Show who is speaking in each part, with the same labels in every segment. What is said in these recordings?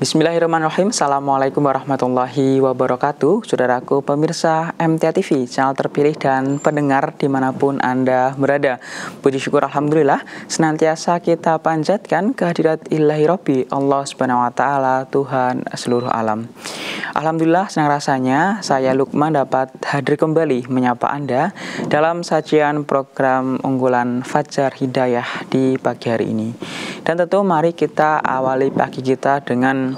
Speaker 1: Bismillahirrahmanirrahim. Assalamualaikum warahmatullahi wabarakatuh. Saudaraku pemirsa MTA TV, channel terpilih dan pendengar dimanapun Anda berada. Puji syukur Alhamdulillah, senantiasa kita panjatkan kehadirat Ilahi Rabbi, Allah Subhanahu wa Ta'ala, Tuhan seluruh alam. Alhamdulillah, senang rasanya saya Lukman dapat hadir kembali menyapa Anda dalam sajian program unggulan Fajar Hidayah di pagi hari ini. Dan tentu mari kita awali pagi kita dengan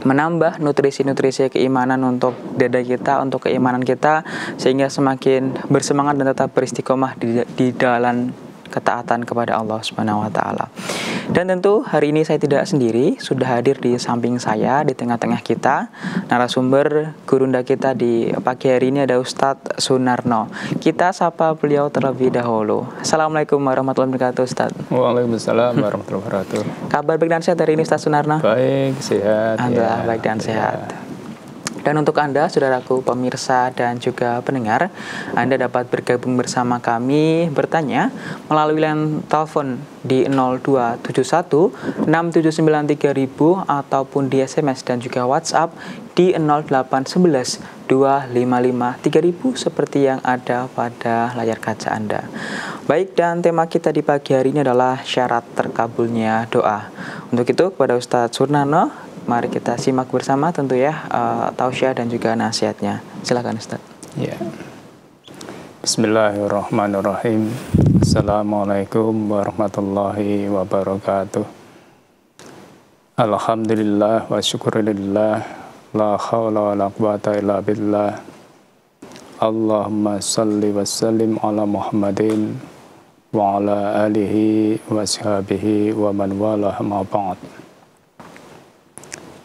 Speaker 1: menambah nutrisi-nutrisi keimanan untuk dada kita, untuk keimanan kita, sehingga semakin bersemangat dan tetap beristiqomah di dalam ketaatan kepada Allah Subhanahu wa Ta'ala. Dan tentu hari ini saya tidak sendiri, sudah hadir di samping saya, di tengah-tengah kita, narasumber gurunda kita di pagi hari ini ada Ustadz Sunarno. Kita sapa beliau terlebih dahulu. Assalamualaikum warahmatullahi wabarakatuh, Ustadz.
Speaker 2: Waalaikumsalam warahmatullahi wabarakatuh.
Speaker 1: Kabar baik dan sehat hari ini, Ustadz Sunarno?
Speaker 2: Baik, sehat.
Speaker 1: Alhamdulillah, baik dan sehat. Dan untuk Anda, saudaraku pemirsa dan juga pendengar, Anda dapat bergabung bersama kami bertanya melalui line telepon di 0271 679 3000 ataupun di SMS dan juga WhatsApp di 0811 255 3000 seperti yang ada pada layar kaca Anda. Baik, dan tema kita di pagi hari ini adalah syarat terkabulnya doa. Untuk itu kepada Ustadz Sunarno, mari kita simak bersama tentu ya tausiah dan juga nasihatnya. Silakan Ustaz.
Speaker 2: Ya. Bismillahirrahmanirrahim. Assalamualaikum warahmatullahi wabarakatuh. Alhamdulillah wa syukurillah. La hawla wa la quwata illa billah. Allahumma salli wa sallim ala Muhammadin wa ala alihi wa ashabihi wa man walah ma ba'd.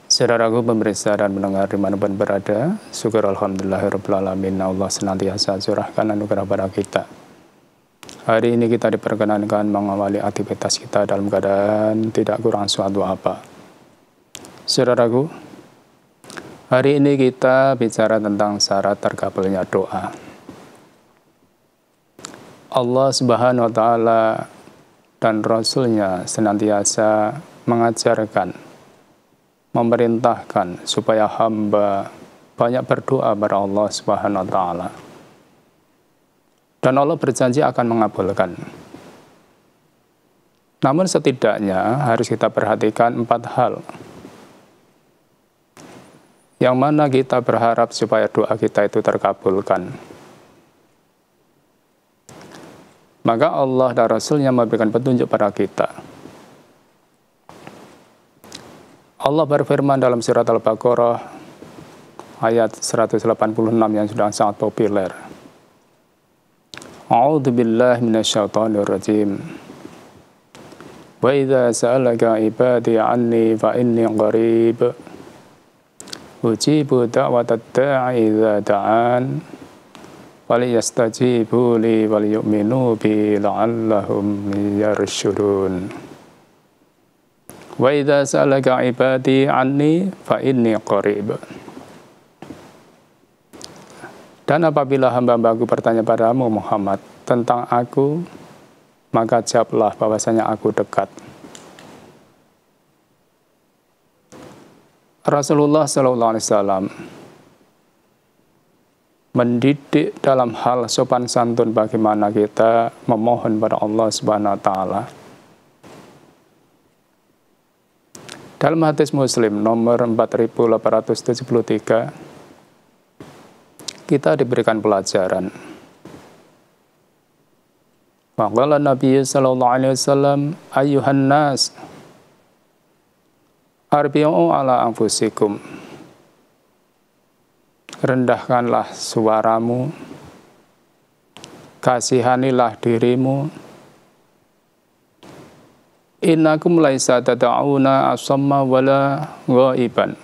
Speaker 2: Saudaraku pemirsa dan pendengar dimanapun berada, syukur alhamdulillahirrahmanirrahim, Allah senantiasa curahkan anugerah pada kita. Hari ini kita diperkenankan mengawali aktivitas kita dalam keadaan tidak kurang suatu apa. Saudaraku, hari ini kita bicara tentang syarat terkabulnya doa. Allah Subhanahu wa Ta'ala dan Rasul-Nya senantiasa mengajarkan, memerintahkan supaya hamba banyak berdoa kepada Allah Subhanahu wa Ta'ala. Dan Allah berjanji akan mengabulkan. Namun setidaknya harus kita perhatikan 4 hal. Yang mana kita berharap supaya doa kita itu terkabulkan. Maka Allah dan Rasul-Nya memberikan petunjuk pada kita. Allah berfirman dalam surat Al-Baqarah ayat 186 yang sudah sangat populer. A'udzu billahi minasyaitonir rajim. Wa idza sa'alaka ibadi 'anni fa inni qarib. Ujibu da'watat da'i idza da'an. Waliyastajibu li waliyu'minu bi la'allahum yarshudun. Wa idza sa'alaka ibadi anni fa inni qarib. Dan apabila hamba-hambaku bertanya padamu Muhammad tentang aku, maka jawablah bahwasanya aku dekat. Rasulullah SAW mendidik dalam hal sopan santun bagaimana kita memohon pada Allah Subhanahu wa Ta'ala. Dalam hadis Muslim nomor 4873, kita diberikan pelajaran. Waqala Nabi sallallahu alaihi wasallam, ayyuhan nas, arbi'u ala anfusikum. Rendahkanlah suaramu, kasihanilah dirimu. Innakum laisa tad'una asamma wala ghaiban.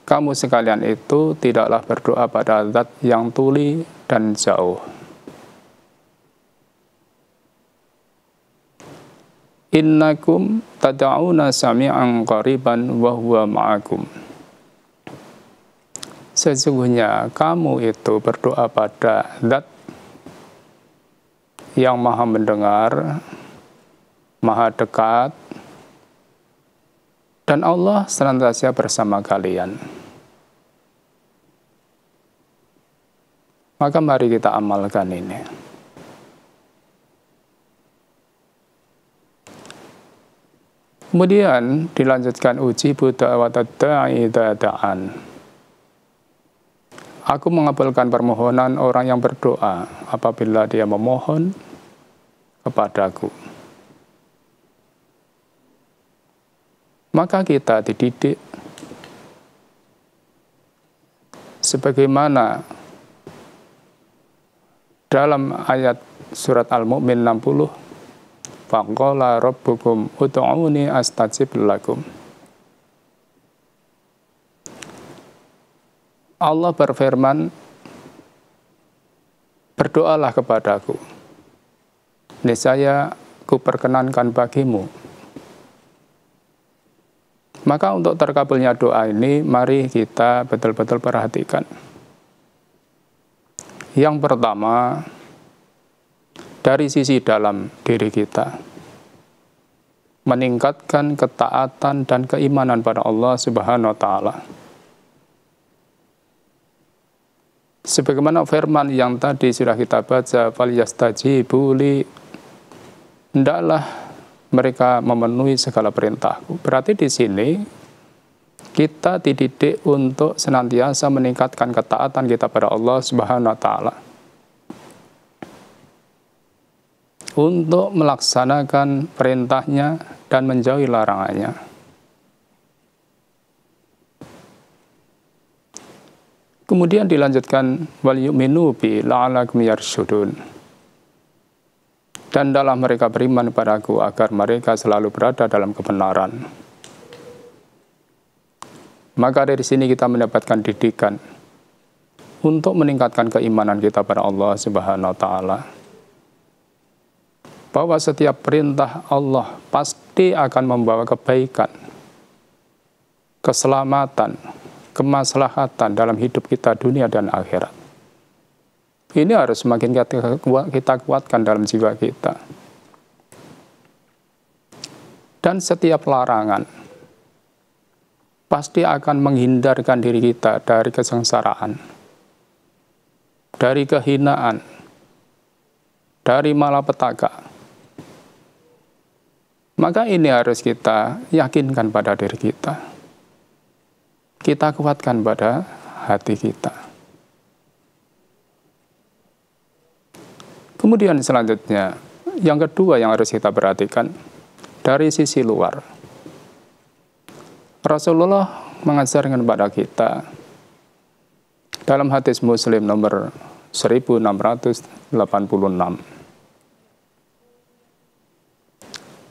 Speaker 2: Kamu sekalian itu tidaklah berdoa pada zat yang tuli dan jauh. Innakum tad'una sami'an qariban wa huwa ma'akum. Sesungguhnya kamu itu berdoa pada zat yang maha mendengar, maha dekat, Dan Allah senantiasa bersama kalian. Maka mari kita amalkan ini. Kemudian dilanjutkan uji buddha wa tadda'i dada'an. Aku mengabulkan permohonan orang yang berdoa apabila dia memohon kepadaku. Maka kita dididik sebagaimana dalam ayat surat Al-Mu'min 60, faqala rabbukum ud'uni astajib lakum. Allah berfirman, berdoalah kepadaku, niscaya ku perkenankan bagimu. Maka untuk terkabulnya doa ini, mari kita betul-betul perhatikan. Yang pertama, dari sisi dalam diri kita, meningkatkan ketaatan dan keimanan pada Allah Subhanahu wa Ta'ala. Sebagaimana firman yang tadi sudah kita baca, falyastajibu li, hendaklah mereka memenuhi segala perintahku. Berarti di sini kita dididik untuk senantiasa meningkatkan ketaatan kita pada Allah Subhanahu wa Ta'ala, untuk melaksanakan perintahnya dan menjauhi larangannya. Kemudian dilanjutkan wal yu'minu bi la'alakum yarsyudun. Dan dalam mereka beriman padaku agar mereka selalu berada dalam kebenaran. Maka dari sini kita mendapatkan didikan untuk meningkatkan keimanan kita pada Allah Subhanahu wa Ta'ala, bahwa setiap perintah Allah pasti akan membawa kebaikan, keselamatan, kemaslahatan dalam hidup kita dunia dan akhirat. Ini harus semakin kita kuatkan dalam jiwa kita. Dan setiap larangan pasti akan menghindarkan diri kita dari kesengsaraan, dari kehinaan, dari malapetaka. Maka ini harus kita yakinkan pada diri kita. Kita kuatkan pada hati kita. Kemudian selanjutnya, yang kedua yang harus kita perhatikan, dari sisi luar. Rasulullah mengajarkan kepada kita dalam hadis Muslim nomor 1686.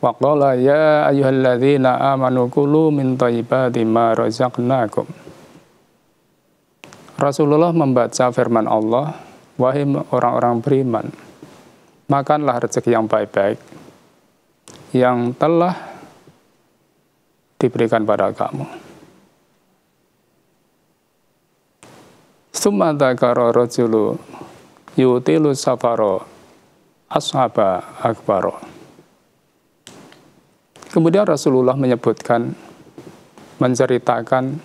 Speaker 2: Waqala ya ayyuhalladzina amanu kulu min thayyibati ma razaqnakum. Rasulullah membaca firman Allah, wahai orang-orang beriman, makanlah rezeki yang baik-baik yang telah diberikan pada kamu. Summa dzakara rajulu yutilu safaro ashaba akbaro. Kemudian Rasulullah menyebutkan, menceritakan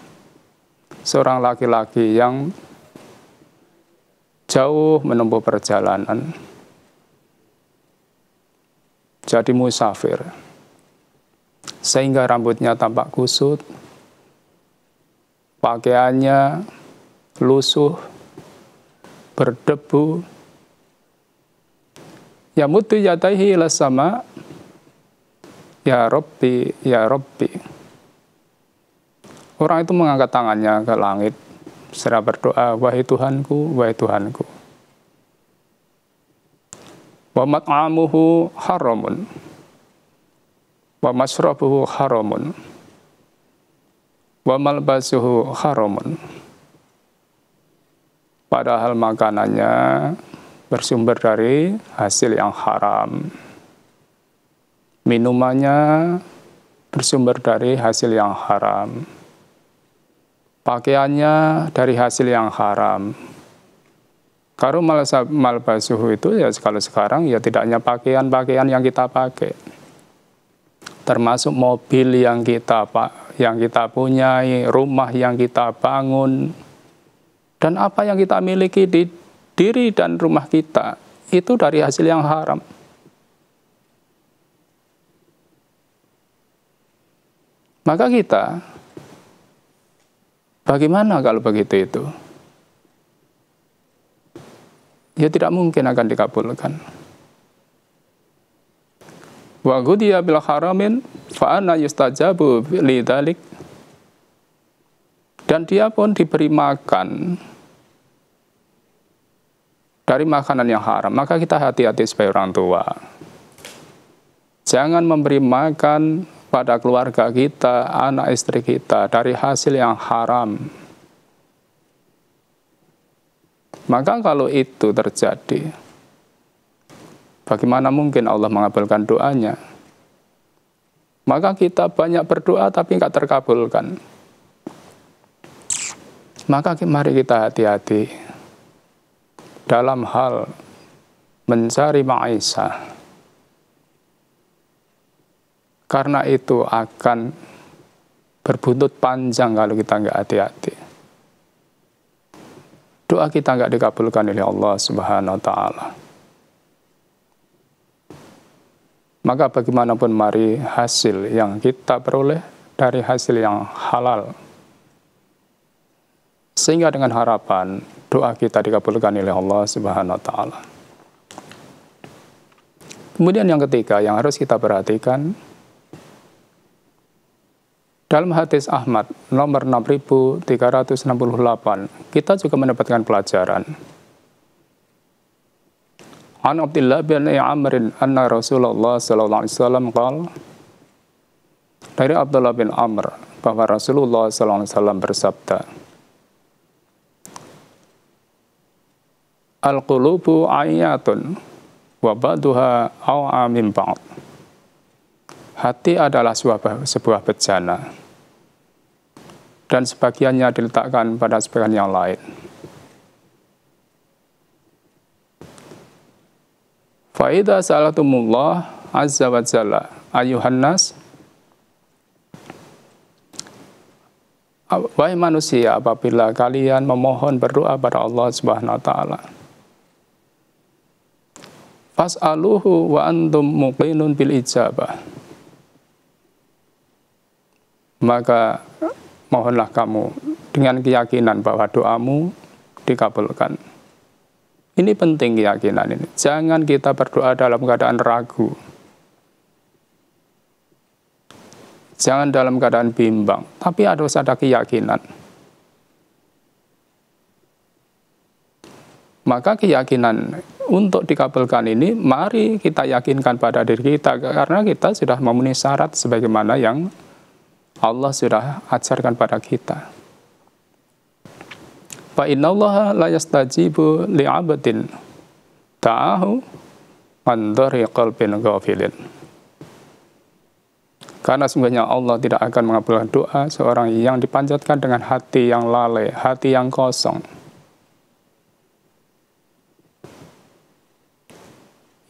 Speaker 2: seorang laki-laki yang jauh menempuh perjalanan, jadi musafir, sehingga rambutnya tampak kusut, pakaiannya lusuh, berdebu. Yamuddu yadaihi ila sama, ya Rabbi, ya Rabbi. Orang itu mengangkat tangannya ke langit, seraya berdoa, wahai Tuhanku, wahai Tuhanku. Wa mat'amuhu haramun, wa masrabuhu haramun, wa malbasuhu haramun. Padahal makanannya bersumber dari hasil yang haram, minumannya bersumber dari hasil yang haram, pakaiannya dari hasil yang haram. Kalau malbasuhu itu ya kalau sekarang ya tidak hanya pakaian-pakaian yang kita pakai, termasuk mobil yang yang kita punyai, rumah yang kita bangun, dan apa yang kita miliki di diri dan rumah kita, itu dari hasil yang haram. Maka kita, bagaimana kalau begitu itu? Ya tidak mungkin akan dikabulkan. Wa ghudiya bil haramin fa anna yustajabu lidzalik. Dan dia pun diberi makan dari makanan yang haram. Maka kita hati-hati sebagai orang tua. Jangan memberi makan pada keluarga kita, anak istri kita dari hasil yang haram. Maka kalau itu terjadi, bagaimana mungkin Allah mengabulkan doanya? Maka kita banyak berdoa tapi nggak terkabulkan. Maka mari kita hati-hati dalam hal mencari ma'isah. Karena itu akan berbuntut panjang kalau kita nggak hati-hati. Doa kita nggak dikabulkan oleh Allah Subhanahu wa Ta'ala. Maka bagaimanapun mari hasil yang kita peroleh dari hasil yang halal. Sehingga dengan harapan doa kita dikabulkan oleh Allah Subhanahu wa Ta'ala. Kemudian yang ketiga yang harus kita perhatikan, dalam hadis Ahmad nomor 6368, kita juga mendapatkan pelajaran. An Abdullah bin Amr anna Rasulullah sallallahu alaihi wasallam qala, dari Abdullah bin Amr bahwa Rasulullah sallallahu alaihi wasallam bersabda, al-qulubu ayatun wa ba'duha aw'a min ba'd. Hati adalah sebuah bejana, dan sebagiannya diletakkan pada sebagian yang lain. Fa'idha sa'alatumullah azza wa jalla ayuhan nas, wahai manusia, apabila kalian memohon berdoa pada Allah Subhanahu wa Ta'ala, fas'aluhu wa antum muqinun bil ijabah, maka mohonlah kamu dengan keyakinan bahwa doamu dikabulkan. Ini penting keyakinan ini. Jangan kita berdoa dalam keadaan ragu. Jangan dalam keadaan bimbang, tapi harus ada keyakinan. Maka keyakinan untuk dikabulkan ini, mari kita yakinkan pada diri kita, karena kita sudah memenuhi syarat sebagaimana yang Allah sudah ajarkan pada kita. Fa innallaha la yastajibu li'abdin ta'ahu an dhari qalbin ghafilin. Karena sungguhnya Allah tidak akan mengabulkan doa seorang yang dipanjatkan dengan hati yang lalai, hati yang kosong.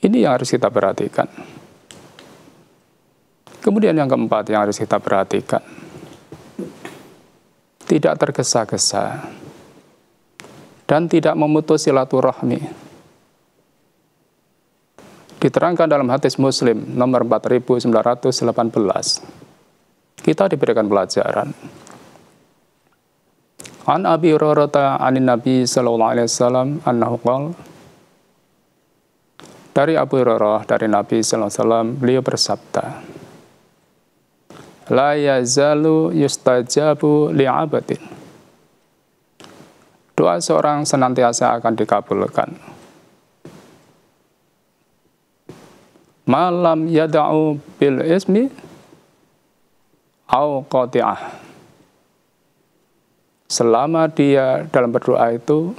Speaker 2: Ini yang harus kita perhatikan. Kemudian yang keempat yang harus kita perhatikan, tidak tergesa-gesa dan tidak memutus silaturahmi. Diterangkan dalam hadis Muslim nomor 4918. Kita diberikan pelajaran. An Abi Hurairah anin Nabi sallallahu alaihi wasallam annahu qala, dari Abu Hurairah dari Nabi sallallahu alaihi wasallam, beliau bersabda, la yazalu yustajabu li'abadin. Doa seorang senantiasa akan dikabulkan. Malam yada'u bil ismi au qati'ah. Selama dia dalam berdoa itu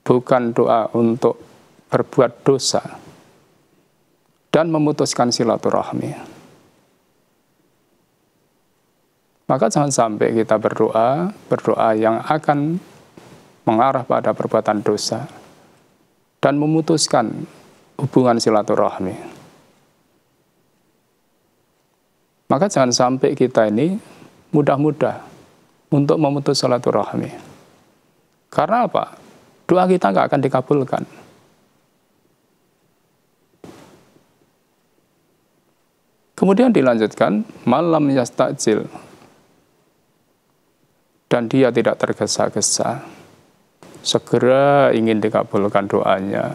Speaker 2: bukan doa untuk berbuat dosa dan memutuskan silaturahmi. Maka jangan sampai kita berdoa yang akan mengarah pada perbuatan dosa dan memutuskan hubungan silaturahmi. Maka jangan sampai kita ini mudah-mudah untuk memutus silaturahmi. Karena apa? Doa kita nggak akan dikabulkan. Kemudian dilanjutkan, malam yastajil, dan dia tidak tergesa-gesa, segera ingin dikabulkan doanya.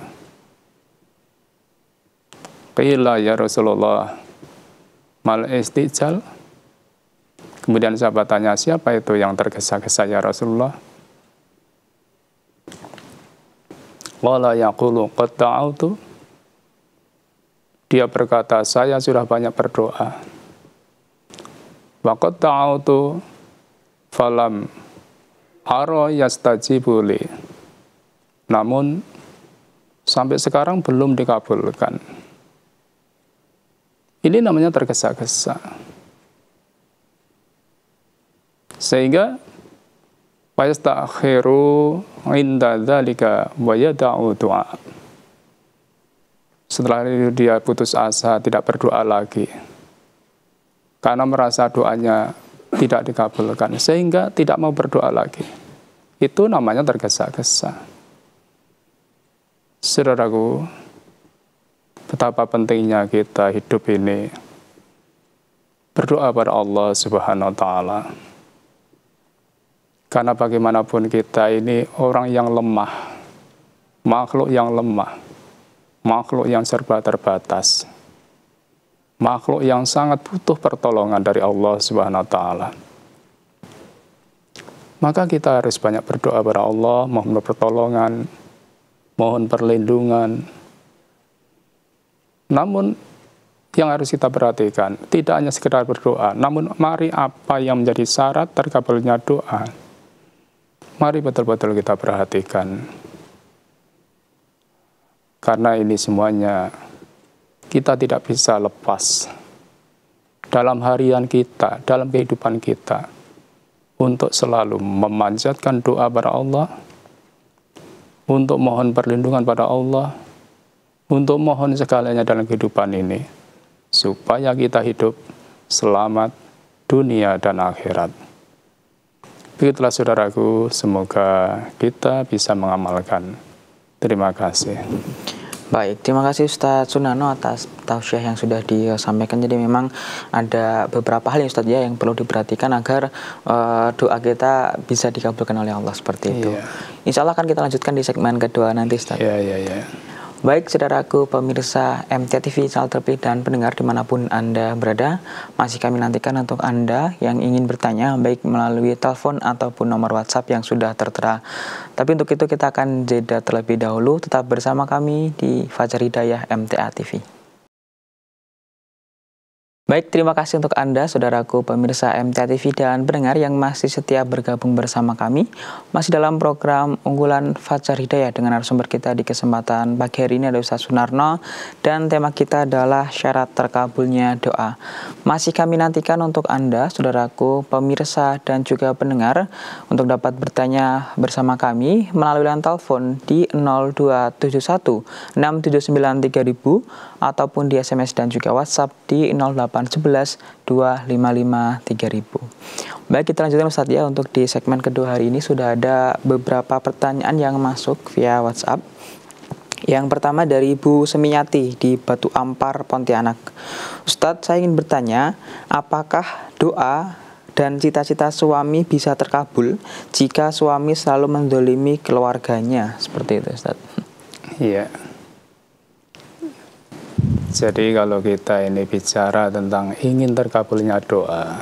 Speaker 2: Qila ya Rasulullah, mal istijal. Kemudian sahabat tanya, siapa itu yang tergesa-gesa ya Rasulullah? Qala yaqulu qad da'autu. Dia berkata, saya sudah banyak berdoa. Wa qad da'autu falam ara yastajibu li. Namun sampai sekarang belum dikabulkan. Ini namanya tergesa-gesa. Sehingga fayastakhiru inda dzalika wa yada'u du'a. Setelah itu dia putus asa, tidak berdoa lagi. Karena merasa doanya tidak dikabulkan, sehingga tidak mau berdoa lagi. Itu namanya tergesa-gesa. Saudaraku, betapa pentingnya kita hidup ini berdoa pada Allah Subhanahu wa Ta'ala. Karena bagaimanapun kita ini orang yang lemah, makhluk yang lemah, makhluk yang serba terbatas, makhluk yang sangat butuh pertolongan dari Allah Subhanahu wa Ta'ala. Maka kita harus banyak berdoa kepada Allah, mohon pertolongan, mohon perlindungan. Namun yang harus kita perhatikan, tidak hanya sekedar berdoa, namun mari apa yang menjadi syarat terkabulnya doa. Mari betul-betul kita perhatikan. Karena ini semuanya kita tidak bisa lepas dalam harian kita, dalam kehidupan kita, untuk selalu memanjatkan doa pada Allah, untuk mohon perlindungan pada Allah, untuk mohon segalanya dalam kehidupan ini, supaya kita hidup selamat dunia dan akhirat. Begitulah saudaraku, semoga kita bisa mengamalkan. Terima kasih.
Speaker 1: Baik, terima kasih Ustadz Sunarno atas tausiah yang sudah disampaikan. Jadi memang ada beberapa hal yang Ustadz ya yang perlu diperhatikan agar doa kita bisa dikabulkan oleh Allah seperti itu. Insya Allah akan kita lanjutkan di segmen kedua nanti Ustadz.
Speaker 2: Iya.
Speaker 1: Baik, saudaraku pemirsa MTA TV, channel terpilih dan pendengar dimanapun Anda berada, masih kami nantikan untuk Anda yang ingin bertanya, baik melalui telepon ataupun nomor WhatsApp yang sudah tertera. Tapi untuk itu kita akan jeda terlebih dahulu, tetap bersama kami di Fajar Hidayah MTA TV. Baik, terima kasih untuk Anda, saudaraku pemirsa MTA TV dan pendengar yang masih setia bergabung bersama kami. Masih dalam program unggulan Fajar Hidayah dengan narasumber kita di kesempatan pagi hari ini ada Ustadz Sunarno. Dan tema kita adalah syarat terkabulnya doa. Masih kami nantikan untuk Anda, saudaraku pemirsa dan juga pendengar, untuk dapat bertanya bersama kami melalui line telepon di 0271 679 3000 ataupun di SMS dan juga WhatsApp di 0811 255 3000. Baik, kita lanjutkan Ustadz ya. Untuk di segmen kedua hari ini sudah ada beberapa pertanyaan yang masuk via WhatsApp. Yang pertama dari Ibu Semiyati di Batu Ampar, Pontianak. Ustadz, saya ingin bertanya, apakah doa dan cita-cita suami bisa terkabul jika suami selalu mendolimi keluarganya? Seperti itu Ustadz.
Speaker 2: Iya. Jadi kalau kita ini bicara tentang ingin terkabulnya doa,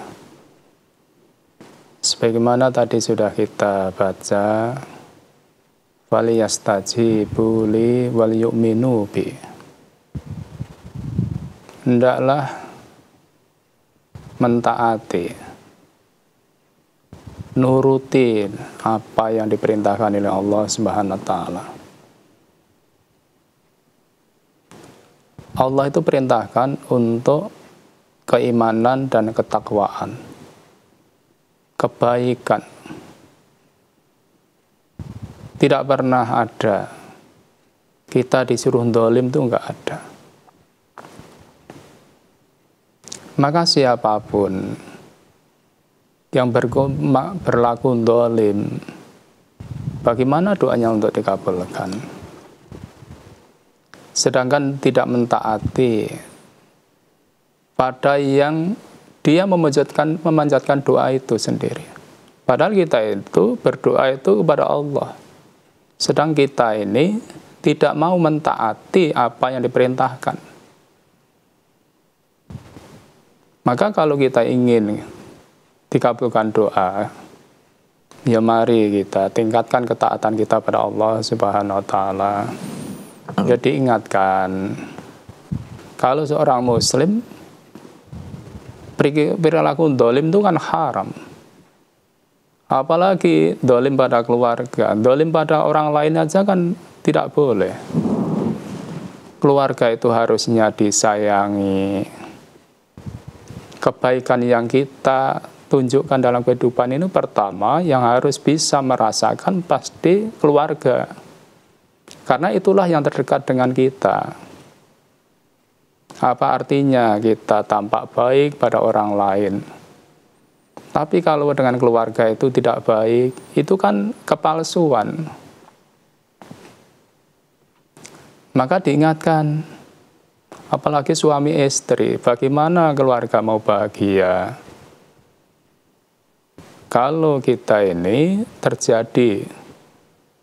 Speaker 2: sebagaimana tadi sudah kita baca, waliyastajibu li wal yu'minu bi. Hendaklah mentaati, nuruti apa yang diperintahkan oleh Allah Subhanahu wa Ta'ala. Allah itu perintahkan untuk keimanan dan ketakwaan, kebaikan. Tidak pernah ada kita disuruh dolim, itu enggak ada. Maka siapapun yang berlaku dolim, bagaimana doanya untuk dikabulkan? Sedangkan tidak mentaati pada yang dia memanjatkan doa itu sendiri. Padahal kita itu berdoa itu kepada Allah. Sedang kita ini tidak mau mentaati apa yang diperintahkan. Maka kalau kita ingin dikabulkan doa, ya mari kita tingkatkan ketaatan kita pada Allah Subhanahu wa taala. Jadi ingatkan, kalau seorang muslim perilaku dolim itu kan haram. Apalagi dolim pada keluarga, dolim pada orang lain aja kan tidak boleh. Keluarga itu harusnya disayangi. Kebaikan yang kita tunjukkan dalam kehidupan ini pertama yang harus bisa merasakan pasti keluarga. Karena itulah yang terdekat dengan kita. Apa artinya kita tampak baik pada orang lain? Tapi kalau dengan keluarga itu tidak baik, itu kan kepalsuan. Maka diingatkan, apalagi suami istri, bagaimana keluarga mau bahagia? Kalau kita ini terjadi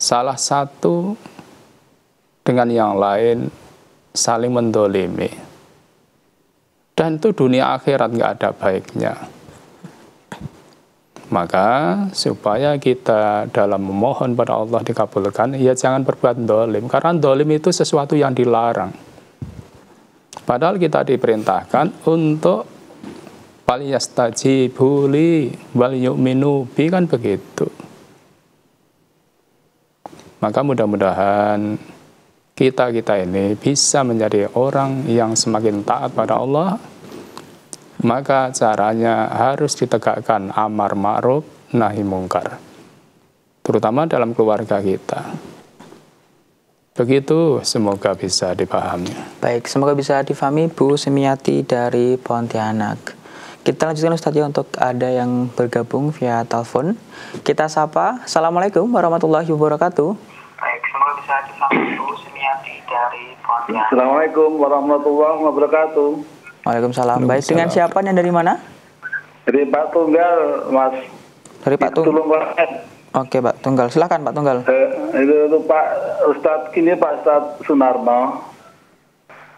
Speaker 2: salah satu dengan yang lain saling mendolimi, dan itu dunia akhirat nggak ada baiknya. Maka supaya kita dalam memohon pada Allah dikabulkan, ya jangan berbuat dolim, karena dolim itu sesuatu yang dilarang. Padahal kita diperintahkan untuk falyastajibu li wal yu'minu bi, kan begitu. Maka mudah-mudahan kita ini bisa menjadi orang yang semakin taat pada Allah. Maka caranya harus ditegakkan amar ma'ruf nahi mungkar, terutama dalam keluarga kita. Begitu, semoga bisa dipahami.
Speaker 1: Baik, semoga bisa difahami Bu Semiati dari Pontianak. Kita lanjutkan Ustadz ya, untuk ada yang bergabung via telepon. Kita sapa. Assalamualaikum warahmatullahi wabarakatuh.
Speaker 3: Baik, semoga bisa difahami Bu Semiati dari Pontianak.
Speaker 4: Assalamualaikum warahmatullahi wabarakatuh.
Speaker 1: Waalaikumsalam. Baik, dengan siapa dan dari mana?
Speaker 4: Dari Pak Tunggal, Mas.
Speaker 1: Dari Pak Tunggal. Oke, Pak Tunggal. Silakan Pak Tunggal.
Speaker 4: Itu Pak Ustadz, kini Pak Ustadz Sunarno.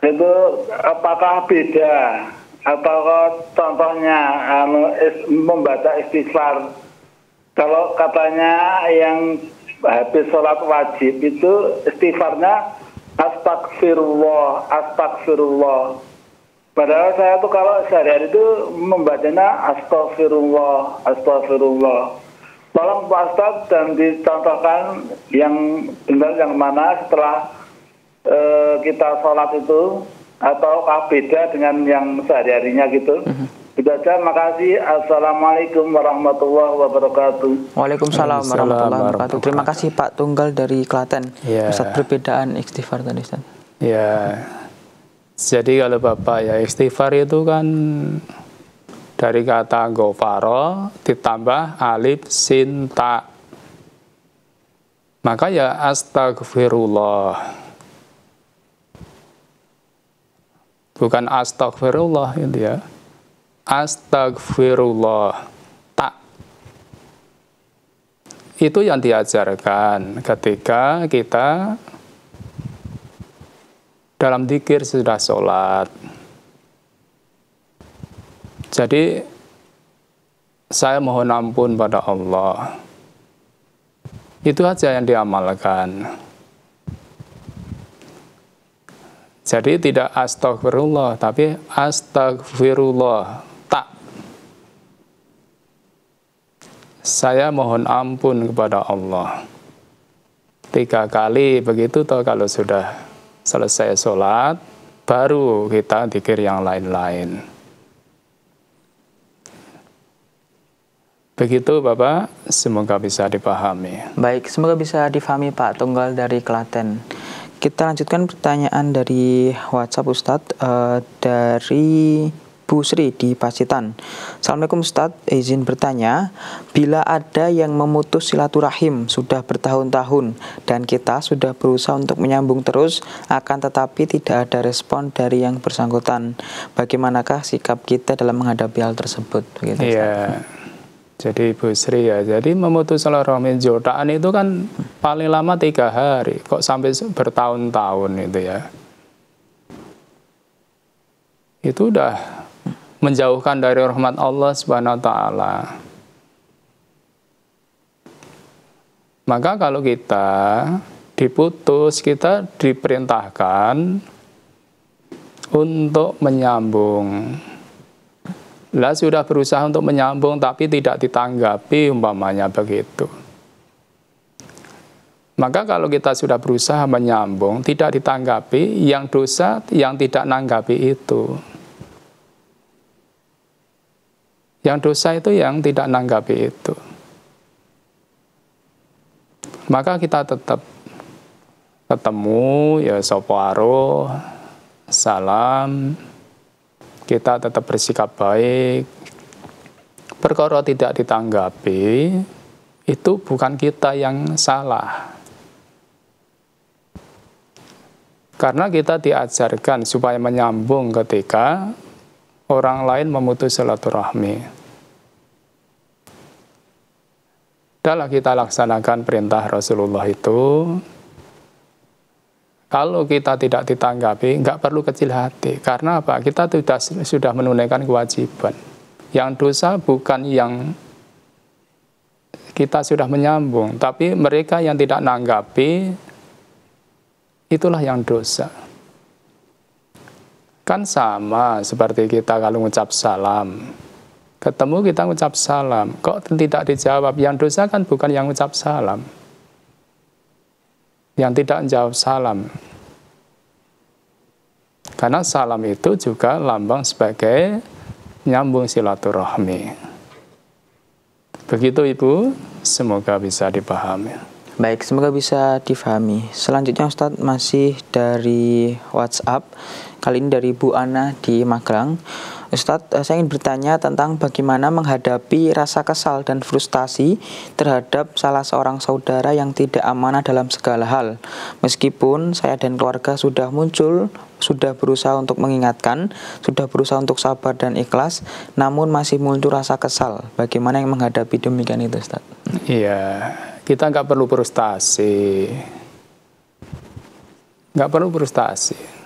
Speaker 4: Itu apakah beda atau contohnya membaca istighfar? Kalau katanya yang habis sholat wajib itu istighfarnya astagfirullah, astagfirullah. Padahal saya tuh kalau sehari-hari itu membacanya astagfirullah, astagfirullah. Tolong Pak Ustadz dan dicontohkan yang benar yang mana setelah kita sholat itu, ataukah beda dengan yang sehari-harinya gitu. Itu aja, makasih. Assalamualaikum warahmatullahi wabarakatuh.
Speaker 1: Waalaikumsalam warahmatullahi wabarakatuh. Terima kasih Pak Tunggal dari Klaten.
Speaker 2: Ya.
Speaker 1: Ustadz, perbedaan istighfar tadi Ustadz.
Speaker 2: Ya, jadi kalau Bapak ya, istighfar itu kan dari kata gofaro ditambah alif sin ta. Maka ya astagfirullah. Bukan astagfirullah itu ya. Astagfirullah. Ta. Itu yang diajarkan ketika kita dalam dzikir sudah sholat. Jadi saya mohon ampun pada Allah. Itu aja yang diamalkan. Jadi tidak astagfirullah, tapi astagfirullah. Tak. Saya mohon ampun kepada Allah. 3 kali begitu toh kalau sudah selesai sholat, baru kita dzikir yang lain-lain. Begitu Bapak, semoga bisa dipahami.
Speaker 1: Baik, semoga bisa difahami Pak Tunggal dari Klaten. Kita lanjutkan pertanyaan dari WhatsApp Ustadz, dari Bu Sri di Pacitan. Assalamualaikum Ustadz, izin bertanya, bila ada yang memutus silaturahim sudah bertahun-tahun dan kita sudah berusaha untuk menyambung terus, akan tetapi tidak ada respon dari yang bersangkutan, bagaimanakah sikap kita dalam menghadapi hal tersebut? Begitu,
Speaker 2: Iya. Jadi Bu Sri ya, jadi memutus silaturahmi jotaan itu kan paling lama 3 hari, kok sampai bertahun-tahun itu ya. Itu udah menjauhkan dari rahmat Allah Subhanahu wa taala. Maka kalau kita diputus, kita diperintahkan untuk menyambung. Lah sudah berusaha untuk menyambung tapi tidak ditanggapi umpamanya begitu. Maka kalau kita sudah berusaha menyambung tidak ditanggapi, yang dosa yang tidak nanggapi itu. Yang dosa itu yang tidak nanggapi itu. Maka kita tetap ketemu ya soparo, salam, kita tetap bersikap baik. Perkara tidak ditanggapi, itu bukan kita yang salah. Karena kita diajarkan supaya menyambung ketika orang lain memutus silaturahmi. Dalam kita laksanakan perintah Rasulullah itu, kalau kita tidak ditanggapi, nggak perlu kecil hati. Karena apa? Kita sudah menunaikan kewajiban. Yang dosa bukan yang kita sudah menyambung, tapi mereka yang tidak nanggapi, itulah yang dosa. Kan sama seperti kita kalau ngucap salam. Ketemu kita ngucap salam, kok tidak dijawab? Yang dosa kan bukan yang ngucap salam, yang tidak menjawab salam. Karena salam itu juga lambang sebagai nyambung silaturahmi. Begitu Ibu, semoga bisa dipahami.
Speaker 1: Baik, semoga bisa difahami. Selanjutnya Ustadz masih dari WhatsApp, kali ini dari Bu Ana di Magelang. Ustadz, saya ingin bertanya tentang bagaimana menghadapi rasa kesal dan frustasi terhadap salah seorang saudara yang tidak amanah dalam segala hal. Meskipun saya dan keluarga sudah berusaha untuk mengingatkan, sudah berusaha untuk sabar dan ikhlas, namun masih muncul rasa kesal. Bagaimana yang menghadapi demikian itu, Ustadz?
Speaker 2: Iya, kita nggak perlu frustasi. Nggak perlu frustasi.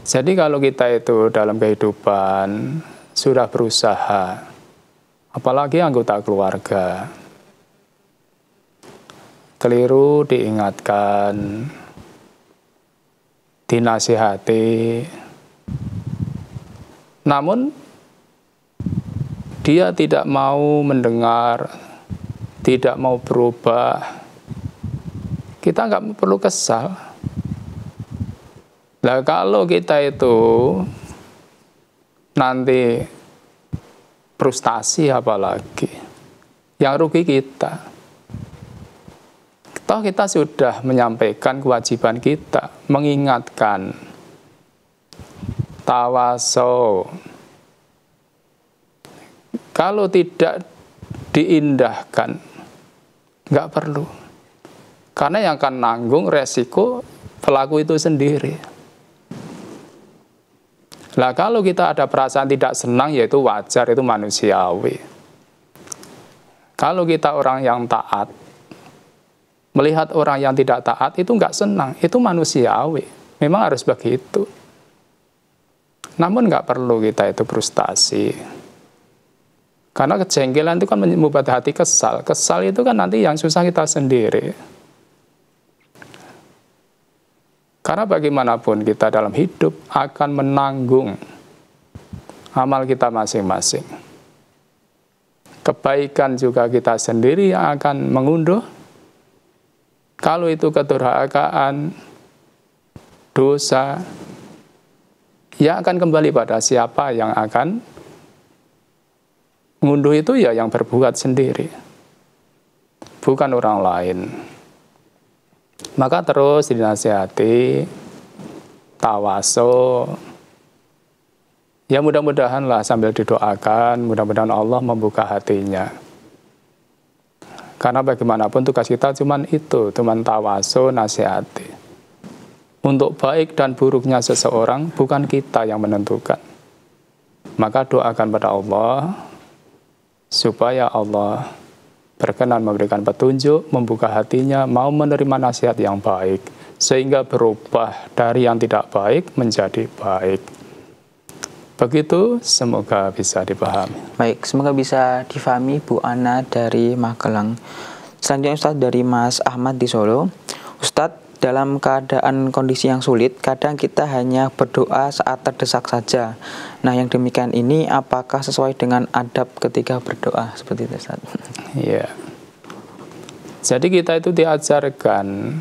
Speaker 2: Jadi kalau kita itu dalam kehidupan sudah berusaha, apalagi anggota keluarga, keliru diingatkan, dinasihati, namun dia tidak mau mendengar, tidak mau berubah, kita nggak perlu kesal. Nah, kalau kita itu nanti frustasi apalagi, yang rugi kita. Toh kita sudah menyampaikan kewajiban kita, mengingatkan, tawaso. Kalau tidak diindahkan, nggak perlu. Karena yang akan nanggung resiko pelaku itu sendiri. Nah, kalau kita ada perasaan tidak senang, yaitu wajar, itu manusiawi. Kalau kita orang yang taat, melihat orang yang tidak taat, itu nggak senang, itu manusiawi. Memang harus begitu. Namun nggak perlu kita itu frustasi. Karena kejengkelan itu kan membuat hati kesal. Kesal itu kan nanti yang susah kita sendiri. Karena bagaimanapun kita dalam hidup akan menanggung amal kita masing-masing. Kebaikan juga kita sendiri yang akan mengunduh. Kalau itu kedurhakaan, dosa, ya akan kembali pada siapa yang akan mengunduh itu, ya yang berbuat sendiri, bukan orang lain. Maka terus dinasihati, tawaso, Ya mudah-mudahan lah sambil didoakan, mudah-mudahan Allah membuka hatinya. Karena bagaimanapun tugas kita cuman itu, cuman tawasul, nasihati. Untuk baik dan buruknya seseorang bukan kita yang menentukan. Maka doakan pada Allah supaya Allah berkenan memberikan petunjuk, membuka hatinya, mau menerima nasihat yang baik, sehingga berubah dari yang tidak baik menjadi baik. Begitu, semoga bisa dipahami.
Speaker 1: Baik, semoga bisa difahami Bu Ana dari Magelang. Selanjutnya Ustadz dari Mas Ahmad di Solo. Ustadz, dalam keadaan kondisi yang sulit, kadang kita hanya berdoa saat terdesak saja. Nah, yang demikian ini apakah sesuai dengan adab ketika berdoa? Seperti itu, Ustadz.
Speaker 2: Iya. Jadi kita itu diajarkan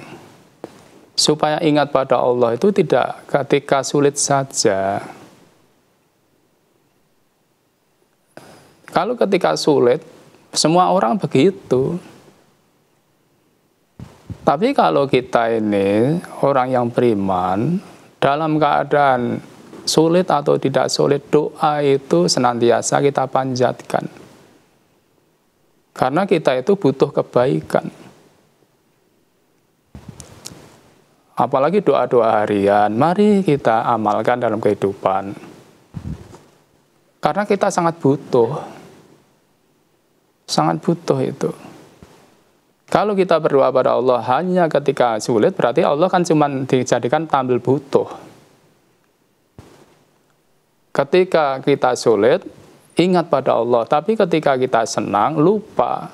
Speaker 2: supaya ingat pada Allah itu tidak ketika sulit saja. Kalau ketika sulit, semua orang begitu. Tapi kalau kita ini orang yang beriman, dalam keadaan sulit atau tidak sulit, doa itu senantiasa kita panjatkan. Karena kita itu butuh kebaikan. Apalagi doa-doa harian, mari kita amalkan dalam kehidupan. Karena kita sangat butuh. Sangat butuh itu. Kalau kita berdoa pada Allah hanya ketika sulit, berarti Allah kan cuma dijadikan tampil butuh. Ketika kita sulit, ingat pada Allah. Tapi ketika kita senang, lupa.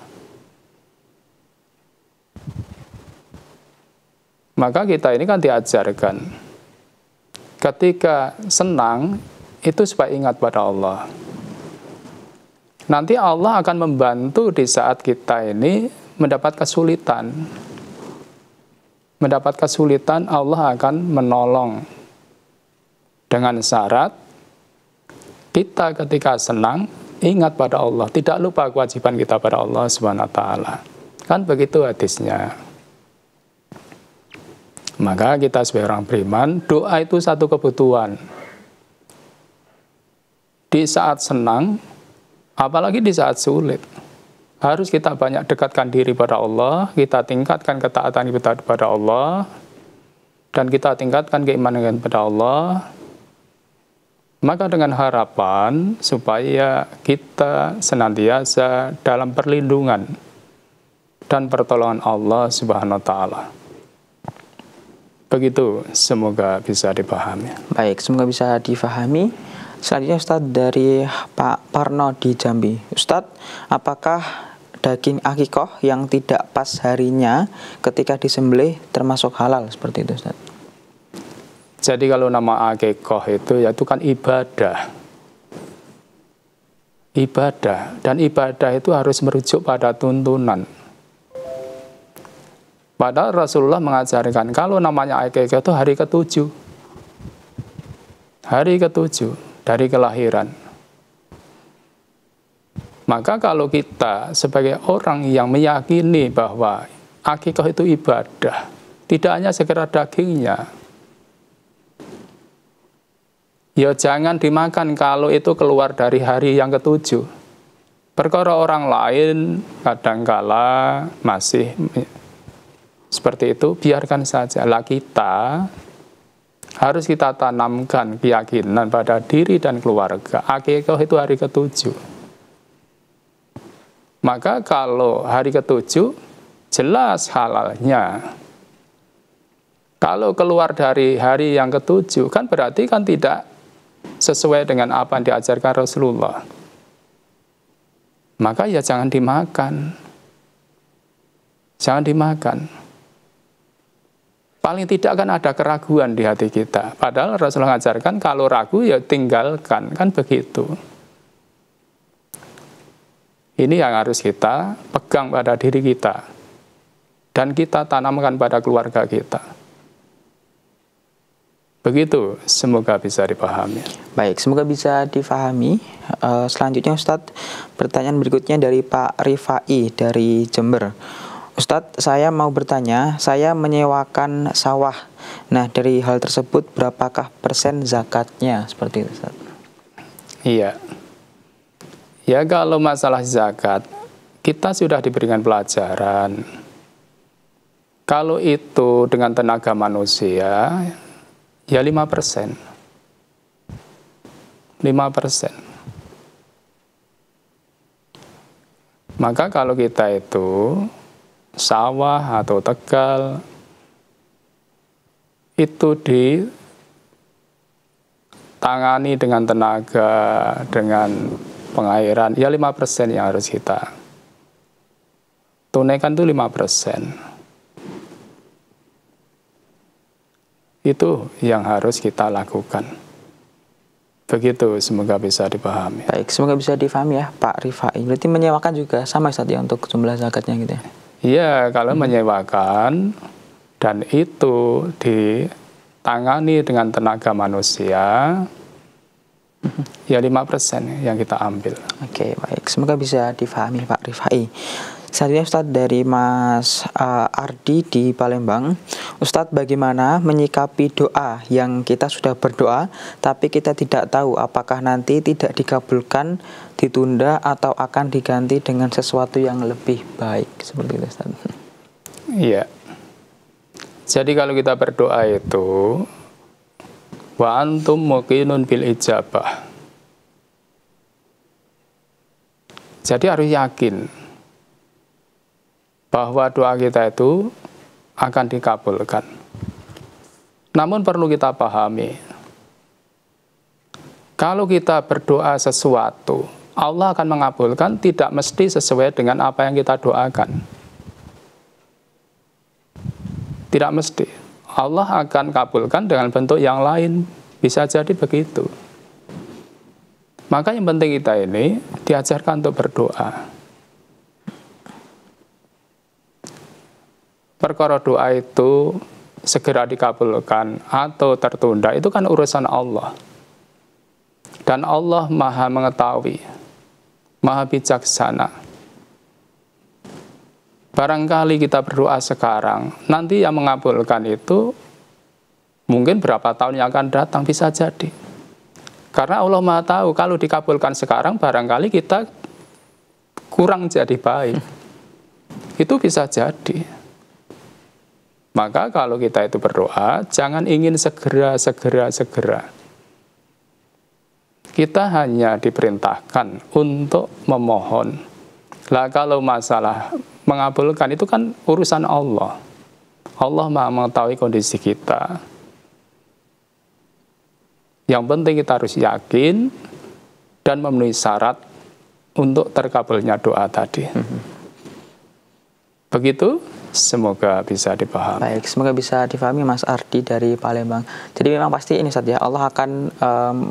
Speaker 2: Maka kita ini kan diajarkan. Ketika senang, itu supaya ingat pada Allah. Nanti Allah akan membantu di saat kita ini mendapat kesulitan. Mendapat kesulitan, Allah akan menolong. Dengan syarat, kita ketika senang, ingat pada Allah. Tidak lupa kewajiban kita pada Allah SWT. Kan begitu hadisnya. Maka kita sebagai orang beriman, doa itu satu kebutuhan. Di saat senang, apalagi di saat sulit, harus kita banyak dekatkan diri pada Allah, kita tingkatkan ketaatan kita kepada Allah, dan kita tingkatkan keimanan kepada Allah. Maka dengan harapan supaya kita senantiasa dalam perlindungan dan pertolongan Allah Subhanahu wa Ta'ala. Begitu, semoga bisa dipahami.
Speaker 1: Baik, semoga bisa difahami. Selanjutnya Ustadz dari Pak Parno di Jambi. Ustadz, apakah daging akikoh yang tidak pas harinya ketika disembelih termasuk halal seperti itu, Ustadz?
Speaker 2: Jadi kalau nama akikoh itu kan ibadah. Ibadah. Dan ibadah itu harus merujuk pada tuntunan. Padahal Rasulullah mengajarkan kalau namanya akikoh itu hari ke-7. Hari ke-7. Dari kelahiran. Maka kalau kita sebagai orang yang meyakini bahwa akikah itu ibadah, tidak hanya sekedar dagingnya, ya jangan dimakan kalau itu keluar dari hari yang ke-7. Perkara orang lain kadangkala masih seperti itu, biarkan saja. Lah kita harus kita tanamkan keyakinan pada diri dan keluarga. Akikah itu hari ke-7. Maka kalau hari ke-7, jelas halalnya. Kalau keluar dari hari yang ke-7, kan berarti kan tidak sesuai dengan apa yang diajarkan Rasulullah. Maka ya jangan dimakan. Jangan dimakan. Paling tidak akan ada keraguan di hati kita. Padahal Rasulullah mengajarkan kalau ragu ya tinggalkan. Kan begitu. Ini yang harus kita pegang pada diri kita. Dan kita tanamkan pada keluarga kita. Begitu, semoga bisa dipahami.
Speaker 1: Baik, semoga bisa difahami. Selanjutnya Ustadz, pertanyaan berikutnya dari Pak Rifai dari Jember. Ustadz, saya mau bertanya, saya menyewakan sawah. Nah, dari hal tersebut berapakah persen zakatnya? Seperti itu, Ustadz.
Speaker 2: Iya. Ya kalau masalah zakat, kita sudah diberikan pelajaran. Kalau itu dengan tenaga manusia, ya 5%. 5%. Maka kalau kita itu sawah atau tegal, itu ditangani dengan tenaga, dengan pengairan, ya 5% yang harus kita tunaikan itu 5%. Itu yang harus kita lakukan. Begitu, semoga bisa dipahami.
Speaker 1: Baik, semoga bisa difahami ya Pak Rifai. Berarti menyewakan juga sama Ustaz ya untuk jumlah zakatnya gitu ya?
Speaker 2: Iya, kalau menyewakan dan itu ditangani dengan tenaga manusia, ya 5% yang kita ambil.
Speaker 1: Oke, baik. Semoga bisa difahami Pak Rifai. Selanjutnya Ustadz dari Mas Ardi di Palembang. Ustadz, bagaimana menyikapi doa yang kita sudah berdoa tapi kita tidak tahu apakah nanti tidak dikabulkan, ditunda atau akan diganti dengan sesuatu yang lebih baik, seperti itu Ustadz?
Speaker 2: Iya. Jadi kalau kita berdoa itu wa antum muqinun bil ijabah. Jadi harus yakin bahwa doa kita itu akan dikabulkan. Namun perlu kita pahami, kalau kita berdoa sesuatu, Allah akan mengabulkan tidak mesti sesuai dengan apa yang kita doakan. Tidak mesti. Allah akan kabulkan dengan bentuk yang lain. Bisa jadi begitu. Maka yang penting kita ini diajarkan untuk berdoa. Perkara doa itu segera dikabulkan atau tertunda, itu kan urusan Allah. Dan Allah Maha mengetahui, Maha bijaksana. Barangkali kita berdoa sekarang, nanti yang mengabulkan itu mungkin berapa tahun yang akan datang, bisa jadi. Karena Allah Maha tahu, kalau dikabulkan sekarang, barangkali kita kurang jadi baik. Itu bisa jadi. Maka kalau kita itu berdoa, jangan ingin segera. Kita hanya diperintahkan untuk memohon. Lah kalau masalah mengabulkan itu kan urusan Allah. Allah Maha mengetahui kondisi kita. Yang penting kita harus yakin dan memenuhi syarat untuk terkabulnya doa tadi. Begitu, semoga bisa dipahami.
Speaker 1: Baik, semoga bisa dipahami Mas Ardi dari Palembang. Jadi memang pasti ini Ustaz ya, Allah akan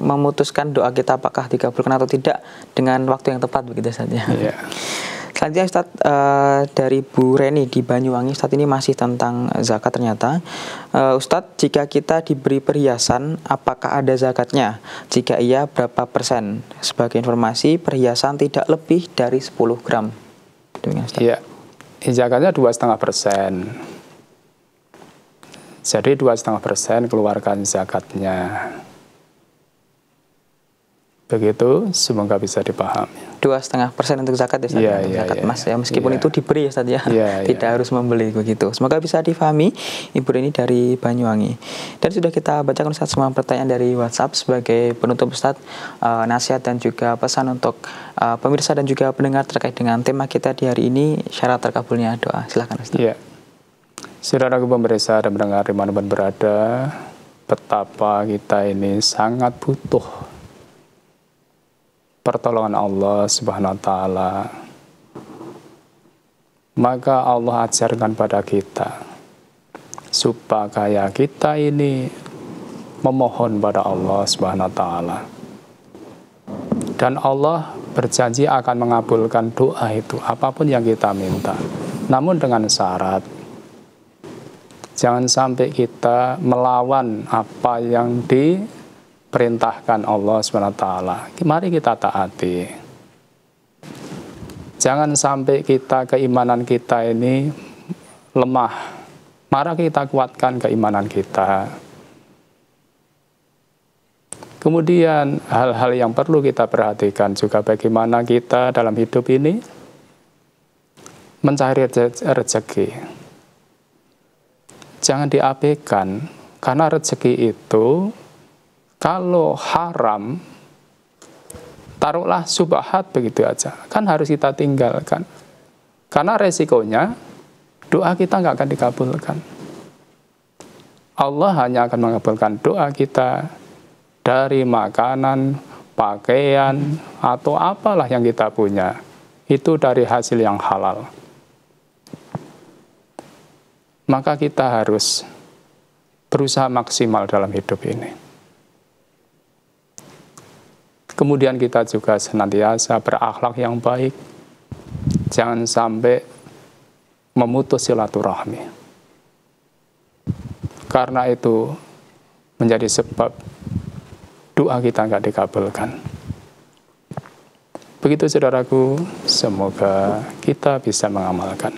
Speaker 1: memutuskan doa kita apakah dikabulkan atau tidak dengan waktu yang tepat, begitu Ustaz ya.
Speaker 2: Iya.
Speaker 1: Selanjutnya Ustaz dari Bu Reni di Banyuwangi. Saat ini masih tentang zakat ternyata. Ustaz, jika kita diberi perhiasan, apakah ada zakatnya? Jika iya, berapa persen? Sebagai informasi, perhiasan tidak lebih dari 10 gram. Demikian Ustaz.
Speaker 2: Iya. Zakatnya 2,5%. Jadi 2,5% keluarkan zakatnya. Begitu, semoga bisa dipahami.
Speaker 1: 2,5% untuk zakat ya Ustaz, zakat emas ya, meskipun itu diberi ya Ustaz ya, tidak harus membeli begitu. Semoga bisa difahami Ibu Reni dari Banyuwangi. Dan sudah kita bacakan Ustaz semua pertanyaan dari WhatsApp. Sebagai penutup Ustaz, nasihat dan juga pesan untuk pemirsa dan juga pendengar terkait dengan tema kita di hari ini, syarat terkabulnya doa. Silakan Ustaz.
Speaker 2: Iya. Saudaraku pemirsa dan pendengar dimanapun berada, betapa kita ini sangat butuh pertolongan Allah Subhanahu wa Ta'ala. Maka Allah ajarkan pada kita supaya kita ini memohon pada Allah Subhanahu wa Ta'ala. Dan Allah berjanji akan mengabulkan doa itu, apapun yang kita minta. Namun dengan syarat, jangan sampai kita melawan apa yang diperintahkan Allah SWT. Mari kita taati. Jangan sampai keimanan kita ini lemah. Mari kita kuatkan keimanan kita. Kemudian hal-hal yang perlu kita perhatikan juga bagaimana kita dalam hidup ini mencari rezeki. Jangan diabaikan, karena rezeki itu kalau haram, taruhlah subhat begitu aja, kan harus kita tinggalkan. Karena resikonya doa kita nggak akan dikabulkan. Allah hanya akan mengabulkan doa kita dari makanan, pakaian, atau apalah yang kita punya. Itu dari hasil yang halal. Maka kita harus berusaha maksimal dalam hidup ini. Kemudian kita juga senantiasa berakhlak yang baik. Jangan sampai memutus silaturahmi. Karena itu menjadi sebab doa kita nggak dikabulkan. Begitu saudaraku, semoga kita bisa mengamalkan.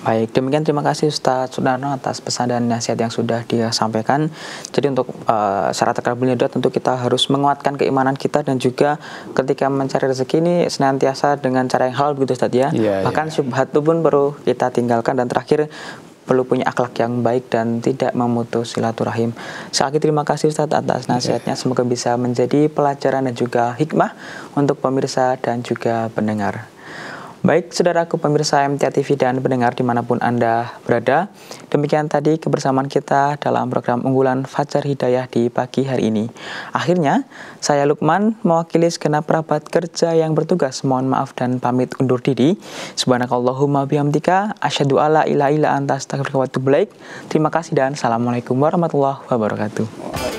Speaker 1: Baik, demikian terima kasih Ustadz Sunarno atas pesan dan nasihat yang sudah dia sampaikan. Jadi untuk syarat terkabulnya doa tentu kita harus menguatkan keimanan kita, dan juga ketika mencari rezeki ini senantiasa dengan cara yang halal begitu Ustadz ya. Bahkan syubhat itu pun perlu kita tinggalkan, dan terakhir perlu punya akhlak yang baik dan tidak memutus silaturahim. Sekali lagi terima kasih Ustadz atas nasihatnya. Semoga bisa menjadi pelajaran dan juga hikmah untuk pemirsa dan juga pendengar. Baik, saudaraku pemirsa MTA TV dan pendengar dimanapun Anda berada, demikian tadi kebersamaan kita dalam program unggulan Fajar Hidayah di pagi hari ini. Akhirnya, saya Lukman mewakili segenap rapat kerja yang bertugas. Mohon maaf dan pamit undur diri. Subhanakallahumma bihamdika, asyhadu alla ilaha illa anta astaghfiruka wa atubu ilaik. Terima kasih dan assalamualaikum warahmatullahi wabarakatuh.